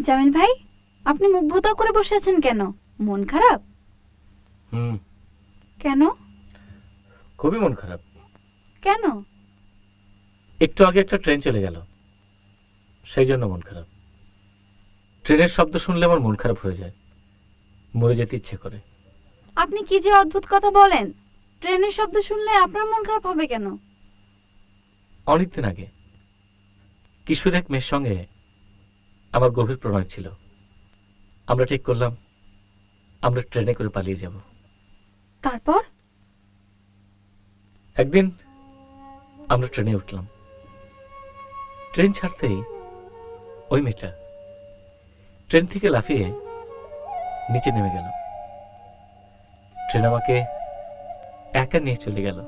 জামিল ভাই, আপনি মুখ ভোতা করে বসে আছেন কেন? মন খারাপ? কেন? খুবই মন খারাপ। কেন? একটু আগে একটা ট্রেন চলে গেল, সেই জন্য মন খারাপ। ট্রেনের শব্দ শুনলে আমার মন খারাপ হয়ে যায়, মরে যেতে ইচ্ছে করে। আপনি কি যে অদ্ভুত কথা বলেন! ট্রেনের শব্দ শুনলে আপনার মন খারাপ হবে কেন? অনেকদিন আগে কিশোর এক মেয়ের সঙ্গে আমার গভীর প্রণয় ছিল। আমরা ঠিক করলাম আমরা ট্রেনে করে পালিয়ে যাব। তারপর? একদিন আমরা ট্রেনে উঠলাম। ট্রেন ছাড়তেই ওই মেয়েটা ট্রেন থেকে লাফিয়ে নিচে নেমে গেল। ট্রেন আমাকে একা নিয়ে চলে গেল।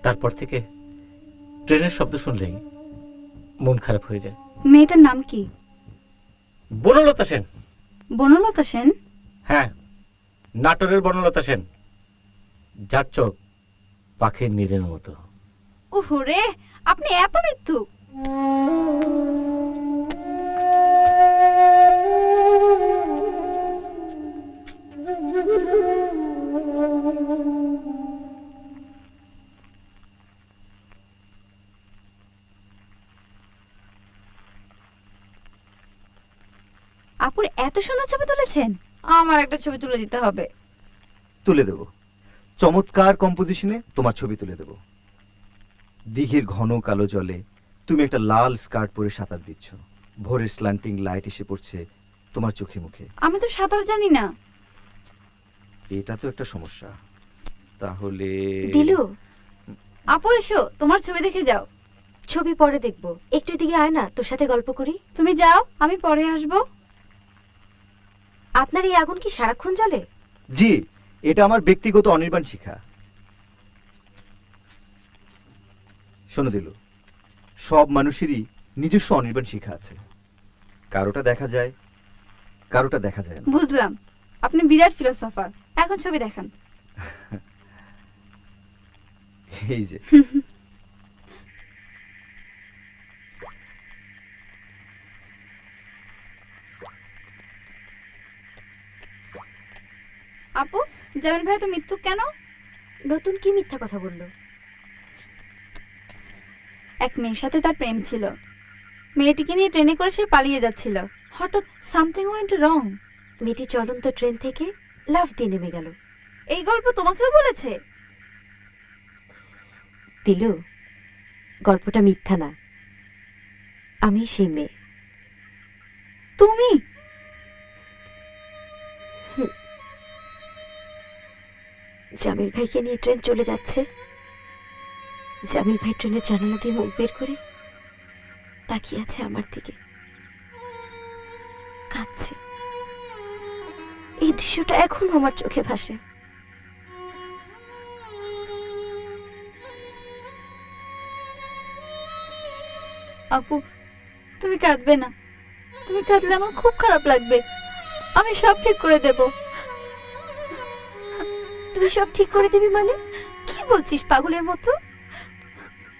তারপর থেকে ট্রেনের শব্দ শুনলেই মন খারাপ হয়ে যায়। মেয়েটার নাম কি? বনলতা সেন। বনলতা সেন? হ্যাঁ, নাটোরের বনলতা সেন, যার চোখ পাখির নীরের মতো। উহুরে, আপনি এত মিথ্যু! আপুর এত সুন্দর ছবি তুলেছেন, আমার একটা ছবি তুলে দিতে হবে। তুলে দেব, চমৎকার কম্পোজিশনে তোমার ছবি তুলে দেব। দিঘির ঘন কালো জলে তুমি একটা লাল স্কার্ট পরে সাঁতার দিচ্ছ, ভোরের স্ল্যান্টিং লাইট এসে পড়ছে তোমার চোখে মুখে। আমি তো সাঁতার জানি না। এটা তো একটা সমস্যা। তাহলে দিলু, আপু এসো, তোমার ছবি দেখে যাও। ছবি পরে দেখবো, একটু এদিকে আয় না, তোর সাথে গল্প করি। তুমি যাও, আমি পরে আসবো। আপনার এই আগুন কি সারাক্ষণ জ্বলে? জি, এটা আমার ব্যক্তিগত অনির্বাণ শিক্ষা। শোনো দিলু, সব মানুষেরই নিজস্ব অনির্বাণ শিক্ষা আছে। কারোটা দেখা যায়, কারোটা দেখা যায় না। বুঝলাম, আপনি বিরাট ফিলোসফার। এখন ছবি দেখান। এই যে আপু, জামিল ভাই তো মৃত্যু কেন? নতুন কি মিথ্যা কথা বললো? এক মেয়ের সাথে তার প্রেম ছিল। মেয়েটিকে নিয়ে ট্রেনে করে সে পালিয়ে যাচ্ছিল। হঠাৎ সামথিং ওয়েন্ট রং। মেয়েটি চলন্ত ট্রেন থেকে লাফ দিয়ে নেমে গেল। এই গল্প তোমাকেও বলেছে? দিলু, গল্পটা মিথ্যা না, আমি সেই মেয়ে। তুমি? জামিল ভাইকে নিয়ে ট্রেন চলে যাচ্ছে। জামিল ভাই ট্রেনের জানালা দিয়ে মুখ বের করে তাকিয়ে আছে আমার দিকে, কাঁদছে। এই দৃশ্যটা এখন আমার চোখে ভাসে। আপু, তুমি কাঁদবে না। তুমি কাঁদলে আমার খুব খারাপ লাগবে। আমি সব ঠিক করে দেব। তুই সব ঠিক করে দিবি মানে? কি বলছিস পাগলের মতো?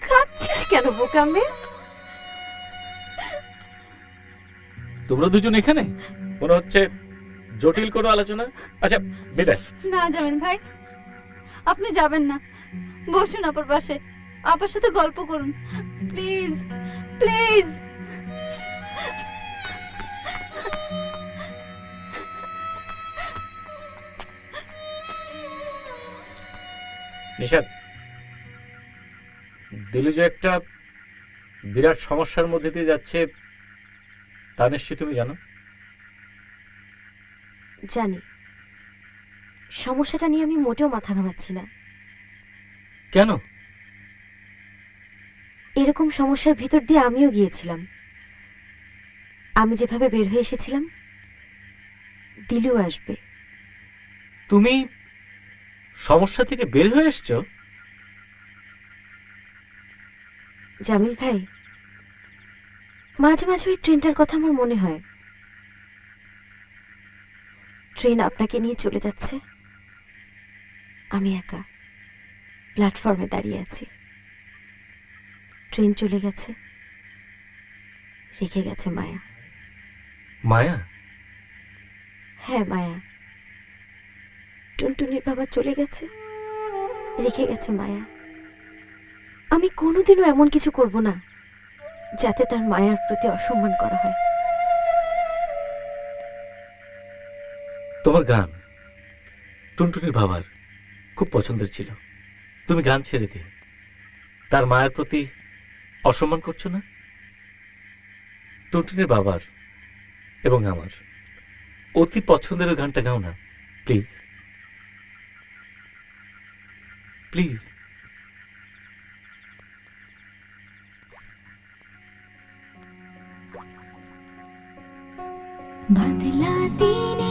কাঁদছিস কেন বোকা মেয়ে? তোমরা দুজন এখানে? মনে হচ্ছে জটিল কোনো আলোচনা। আচ্ছা বিদায়। না জামিল ভাই, আপনি যাবেন না। বসুন আপার পাশে, আপার সাথে গল্প করুন, প্লিজ প্লিজ। নিশাদ, দিলু যে একটা বিরাট সমস্যার মধ্যে দিয়ে যাচ্ছে তা নিশ্চয়ই তুমি জানো। জানি, সমস্যাটা নিয়ে আমি মোটেও মাথা ঘামাচ্ছি না। কেন? এরকম সমস্যার ভিতর দিয়ে আমিও গিয়েছিলাম। আমি যেভাবে বের হয়ে এসেছিলাম, দিলু আসবে। তুমি সমস্যা থেকে বের হয়ে এসছো? জামিল ভাই, মাঝে মাঝে ওই ট্রেনটার কথা আমার মনে হয়। ট্রেন আপনাকে নিয়ে চলে যাচ্ছে, আমি একা প্ল্যাটফর্মে দাঁড়িয়ে আছি। ট্রেন চলে গেছে, রেখে গেছে মায়া। মায়া? হ্যাঁ মায়া। টুনটুনির বাবা চলে গেছে, রেখে গেছে মায়া। আমি কোনোদিনও এমন কিছু করব না যাতে তার মায়ার প্রতি অসম্মান করা হয়। তোমার গান টুনটুনির বাবার খুব পছন্দের ছিল। তুমি গান ছেড়ে দিয়ে তার মায়ের প্রতি অসম্মান করছো না? টুনটুনির বাবার এবং আমার অতি পছন্দের ওই গানটা গাও না প্লিজ, প্লিজ। बदलाती ने